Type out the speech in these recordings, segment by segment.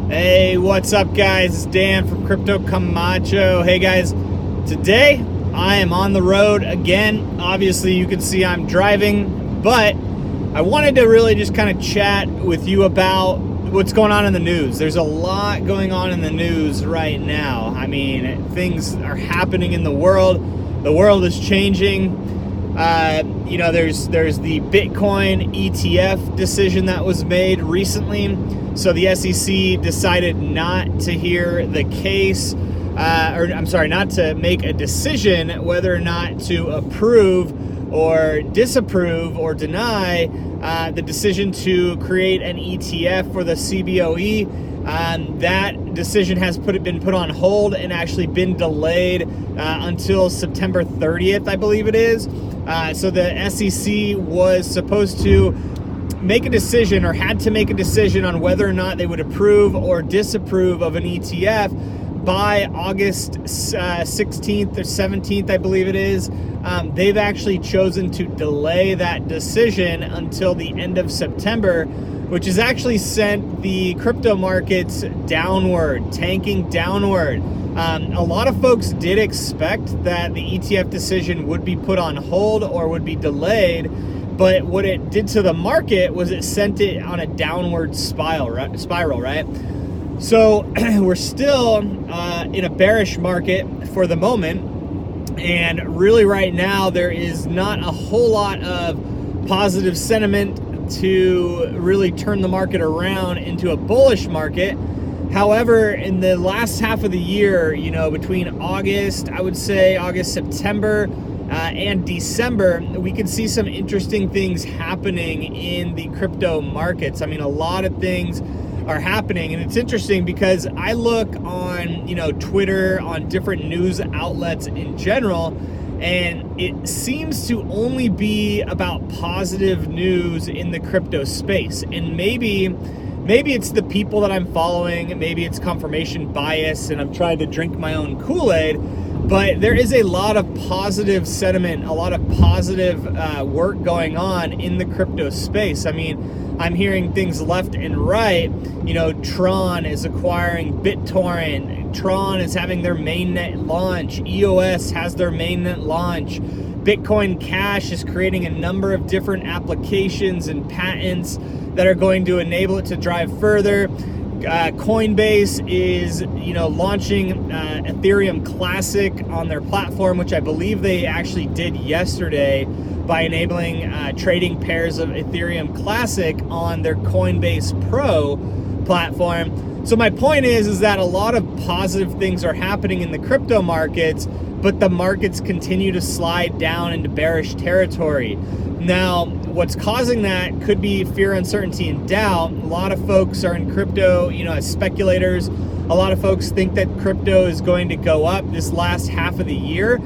Hey, what's up, guys? It's Dan from Crypto Camacho. Hey, guys, today I am on the road again. Obviously, you can see I'm driving, but I wanted to really just kind of chat with you about what's going on in the news. There's a lot going on in the news right now. I mean, things are happening in the world. The world is changing. There's the Bitcoin ETF decision that was made recently. So the SEC decided not to hear the case, not to make a decision whether or not to approve or disapprove or deny the decision to create an ETF for the CBOE. That decision has been put on hold and actually been delayed until September 30th, I believe it is. So the SEC was supposed to make a decision, or had to make a decision, on whether or not they would approve or disapprove of an ETF by August 16th or 17th, I believe it is. They've actually chosen to delay that decision until the end of September, which has actually sent the crypto markets downward, tanking downward. A lot of folks did expect that the ETF decision would be put on hold or would be delayed, but what it did to the market was it sent it on a downward spiral, right? So we're still in a bearish market for the moment, and really right now there is not a whole lot of positive sentiment to really turn the market around into a bullish market. However, in the last half of the year, between August, September, and December, we could see some interesting things happening in the crypto markets. I mean, a lot of things are happening, and it's interesting because I look on, Twitter, on different news outlets in general, and it seems to only be about positive news in the crypto space. And maybe it's the people that I'm following, maybe it's confirmation bias, and I'm trying to drink my own Kool-Aid, but there is a lot of positive sentiment, a lot of positive work going on in the crypto space. I mean, I'm hearing things left and right. Tron is acquiring BitTorrent. Tron is having their mainnet launch. EOS has their mainnet launch. Bitcoin Cash is creating a number of different applications and patents that are going to enable it to drive further. Coinbase is, launching Ethereum Classic on their platform, which I believe they actually did yesterday by enabling trading pairs of Ethereum Classic on their Coinbase Pro platform. So my point is that a lot of positive things are happening in the crypto markets, but the markets continue to slide down into bearish territory. Now, what's causing that could be fear, uncertainty, and doubt. A lot of folks are in crypto, as speculators. A lot of folks think that crypto is going to go up this last half of the year.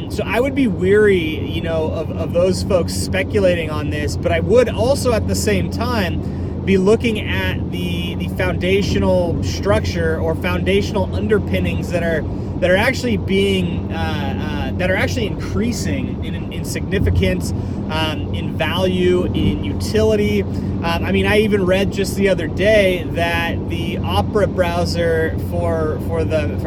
So I would be weary, of those folks speculating on this. But I would also, at the same time, be looking at the foundational structure or foundational underpinnings that are actually being that are actually increasing in significance, in value, in utility. I even read just the other day that the Opera browser for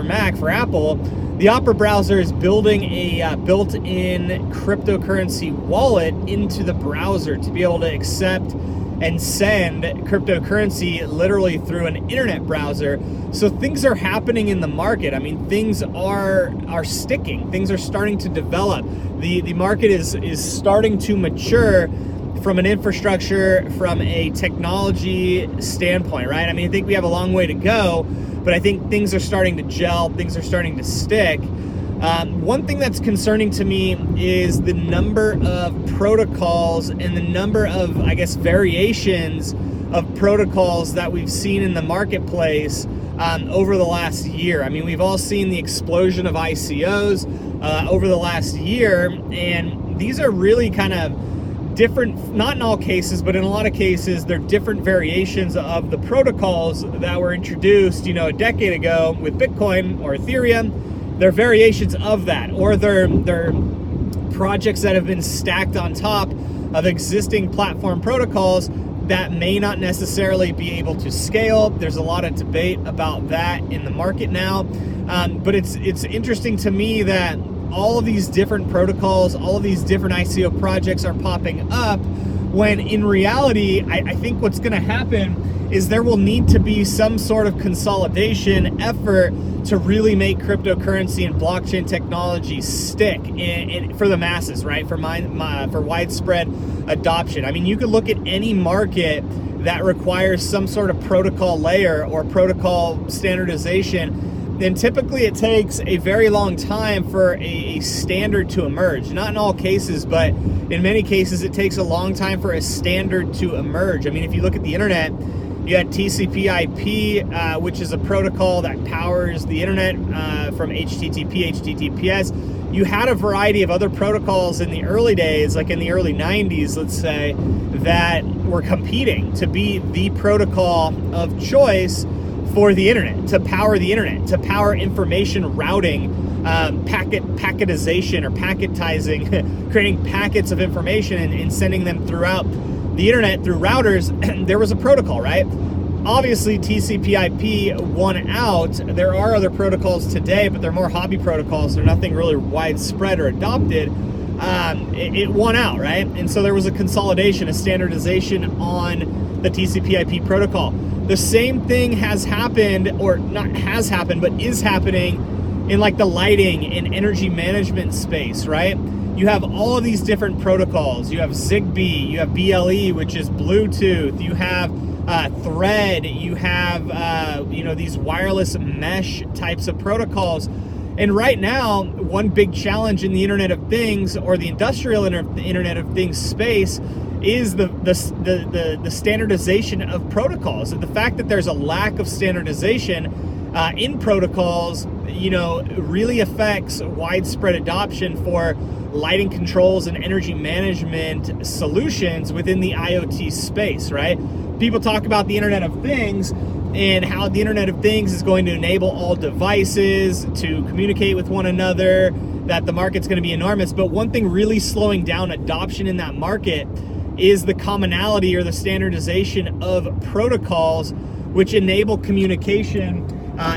Mac, for Apple, the Opera browser is building a built-in cryptocurrency wallet into the browser to be able to accept and send cryptocurrency literally through an internet browser. So things are happening in the market. I mean, things are sticking. Things are starting to develop. The market is starting to mature from an infrastructure, from a technology standpoint, right? I mean, I think we have a long way to go, but I think things are starting to gel, things are starting to stick. One thing that's concerning to me is the number of protocols and the number of, variations of protocols that we've seen in the marketplace over the last year. I mean, we've all seen the explosion of ICOs over the last year, and these are really kind of different, not in all cases, but in a lot of cases, they're different variations of the protocols that were introduced, a decade ago with Bitcoin or Ethereum. They're variations of that, or they're projects that have been stacked on top of existing platform protocols that may not necessarily be able to scale. There's a lot of debate about that in the market now. But it's interesting to me that all of these different protocols, all of these different ICO projects are popping up, when in reality, I think what's going to happen is there will need to be some sort of consolidation effort to really make cryptocurrency and blockchain technology stick for the masses, right? For widespread adoption. I mean, you could look at any market that requires some sort of protocol layer or protocol standardization, then typically it takes a very long time for a standard to emerge. Not in all cases, but in many cases it takes a long time for a standard to emerge. I mean, if you look at the internet, you had TCP/IP, which is a protocol that powers the internet from HTTP, HTTPS. You had a variety of other protocols in the early days, like in the early 90s, let's say, that were competing to be the protocol of choice for the internet, to power the internet, to power information routing, packetization or packetizing, creating packets of information and sending them throughout the internet through routers. There was a protocol, right? Obviously, TCP/IP won out. There are other protocols today, but they're more hobby protocols. They're nothing really widespread or adopted. It won out, right? And so there was a consolidation, a standardization on the TCP/IP protocol. The same thing has happened, or not has happened, but is happening in like the lighting and energy management space, right? You have all of these different protocols. You have Zigbee, you have BLE, which is Bluetooth, you have Thread, you have these wireless mesh types of protocols. And right now, one big challenge in the Internet of Things, or the industrial Internet of Things space, is the standardization of protocols. The fact that there's a lack of standardization in protocols, really affects widespread adoption for lighting controls and energy management solutions within the IoT space, right? People talk about the Internet of Things and how the Internet of Things is going to enable all devices to communicate with one another, that the market's going to be enormous. But one thing really slowing down adoption in that market is the commonality or the standardization of protocols which enable communication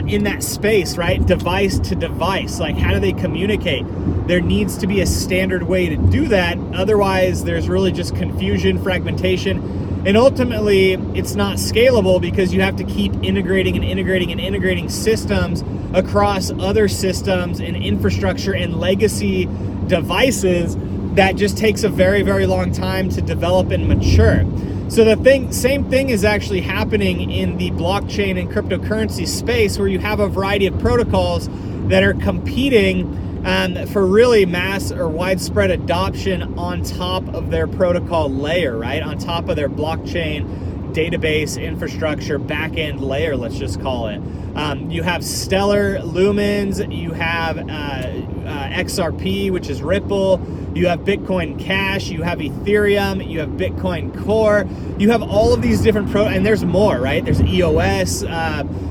in that space, right? Device to device. Like, how do they communicate? There needs to be a standard way to do that. Otherwise, there's really just confusion, fragmentation, and ultimately it's not scalable because you have to keep integrating systems across other systems and infrastructure and legacy devices that just takes a very, very long time to develop and mature. So same thing is actually happening in the blockchain and cryptocurrency space, where you have a variety of protocols that are competing for really mass or widespread adoption on top of their protocol layer, right? On top of their blockchain database infrastructure backend layer, let's just call it. You have Stellar Lumens, you have XRP, which is Ripple, you have Bitcoin Cash, you have Ethereum, you have Bitcoin Core, you have all of these different and there's more, right? There's EOS,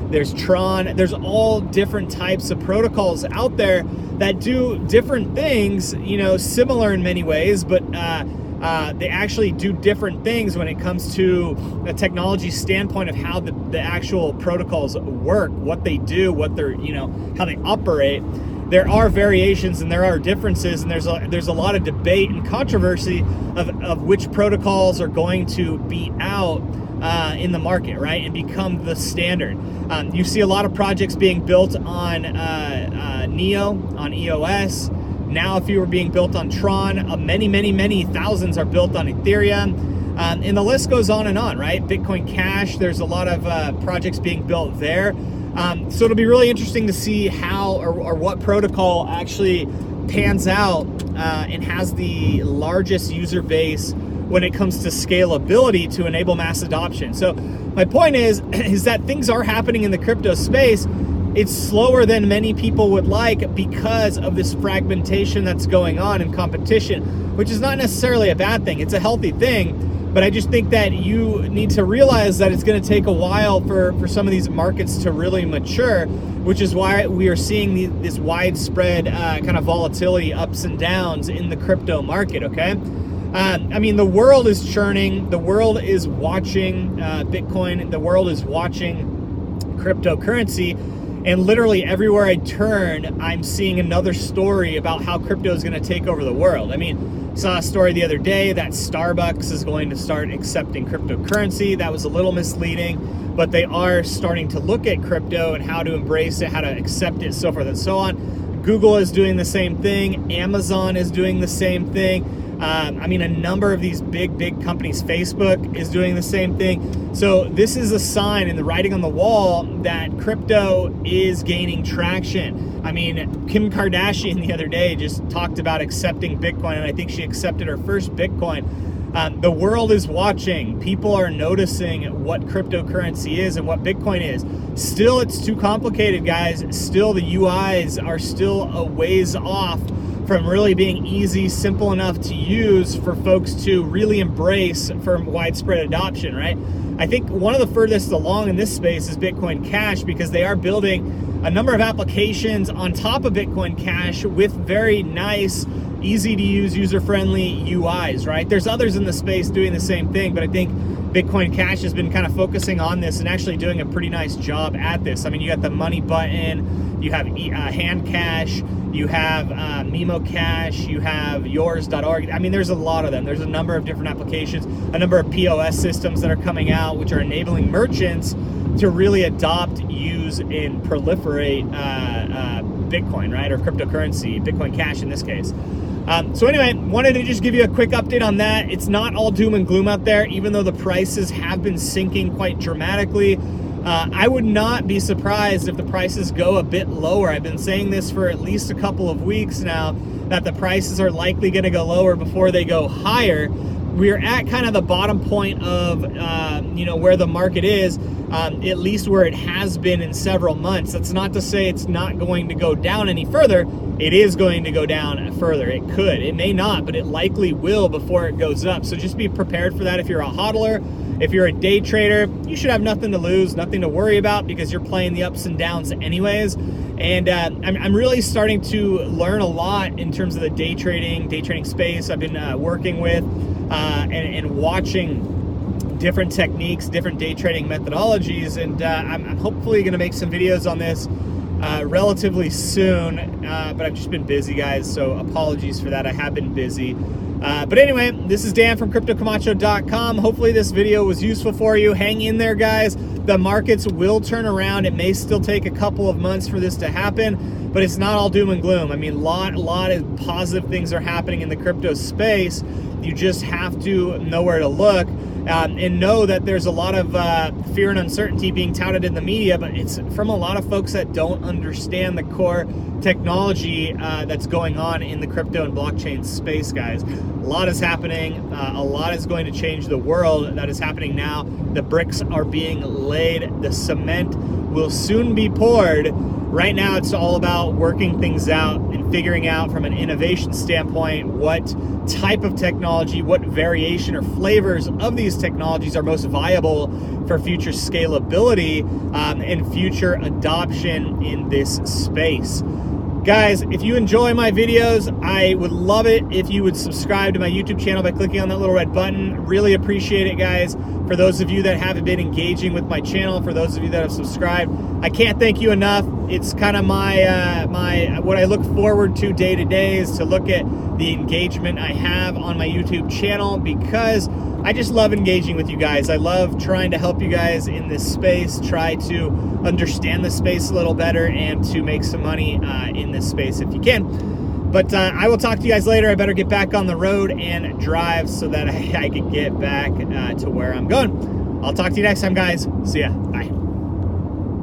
there's Tron, there's all different types of protocols out there that do different things, similar in many ways, but they actually do different things when it comes to a technology standpoint of how the actual protocols work, what they do, what they're, how they operate. There are variations and there are differences, and there's a lot of debate and controversy of which protocols are going to be out in the market, right, and become the standard. You see a lot of projects being built on Neo, on EOS. Now, if you were being built on Tron, many thousands are built on Ethereum. And the list goes on and on, right? Bitcoin Cash, there's a lot of projects being built there. So it'll be really interesting to see how or what protocol actually pans out and has the largest user base when it comes to scalability to enable mass adoption. So my point is that things are happening in the crypto space. It's slower than many people would like because of this fragmentation that's going on in competition, which is not necessarily a bad thing. It's a healthy thing. But I just think that you need to realize that it's going to take a while for some of these markets to really mature, which is why we are seeing this widespread kind of volatility, ups and downs in the crypto market, okay? I mean, the world is churning. The world is watching Bitcoin. The world is watching cryptocurrency. And literally everywhere I turn, I'm seeing another story about how crypto is going to take over the world. I mean, saw a story the other day that Starbucks is going to start accepting cryptocurrency. That was a little misleading, but they are starting to look at crypto and how to embrace it, how to accept it, so forth and so on. Google is doing the same thing. Amazon is doing the same thing. I mean, a number of these big companies, Facebook is doing the same thing. So this is a sign in the writing on the wall that crypto is gaining traction. I mean, Kim Kardashian the other day just talked about accepting Bitcoin, and I think she accepted her first Bitcoin. The world is watching. People are noticing what cryptocurrency is and what Bitcoin is. Still, it's too complicated, guys. Still, the UIs are still a ways off from really being easy, simple enough to use for folks to really embrace for widespread adoption, right? I think one of the furthest along in this space is Bitcoin Cash, because they are building a number of applications on top of Bitcoin Cash with very nice, easy to use, user-friendly UIs, right? There's others in the space doing the same thing, but I think Bitcoin Cash has been kind of focusing on this and actually doing a pretty nice job at this. I mean, you got the money button, you have hand cash, you have Memo Cash, you have yours.org. I mean, there's a lot of them. There's a number of different applications, a number of POS systems that are coming out, which are enabling merchants to really adopt, use, and proliferate Bitcoin, right? Or cryptocurrency, Bitcoin Cash in this case. So anyway, wanted to just give you a quick update on that. It's not all doom and gloom out there, even though the prices have been sinking quite dramatically. I would not be surprised if the prices go a bit lower. I've been saying this for at least a couple of weeks now, that the prices are likely going to go lower before they go higher. We're at kind of the bottom point of, where the market is, at least where it has been in several months. That's not to say it's not going to go down any further. It is going to go down further. It could. It may not, but it likely will before it goes up. So just be prepared for that. If you're a hodler, if you're a day trader, you should have nothing to lose, nothing to worry about, because you're playing the ups and downs anyways. And I'm really starting to learn a lot in terms of the day trading space. I've been working with and watching different techniques, different day trading methodologies, and I'm hopefully going to make some videos on this relatively soon, but I've just been busy, guys, so apologies for that. I have been busy. But anyway, this is Dan from CryptoCamacho.com. Hopefully this video was useful for you. Hang in there, guys. The markets will turn around. It may still take a couple of months for this to happen, but it's not all doom and gloom. I mean, a lot of positive things are happening in the crypto space. You just have to know where to look. And know that there's a lot of fear and uncertainty being touted in the media, but it's from a lot of folks that don't understand the core technology that's going on in the crypto and blockchain space, guys. A lot is happening. A lot is going to change the world. That is happening now. The bricks are being laid. The cement will soon be poured. Right now, it's all about working things out and figuring out from an innovation standpoint what type of technology, what variation or flavors of these technologies are most viable for future scalability and future adoption in this space. Guys, if you enjoy my videos, I would love it if you would subscribe to my YouTube channel by clicking on that little red button. Really appreciate it, guys. For those of you that haven't been engaging with my channel, for those of you that have subscribed, I can't thank you enough. It's kind of my what I look forward to day to day is to look at the engagement I have on my YouTube channel, because I just love engaging with you guys. I love trying to help you guys in this space, try to understand the space a little better, and to make some money in this space if you can. But I will talk to you guys later. I better get back on the road and drive so that I can get back to where I'm going. I'll talk to you next time, guys. See ya. Bye.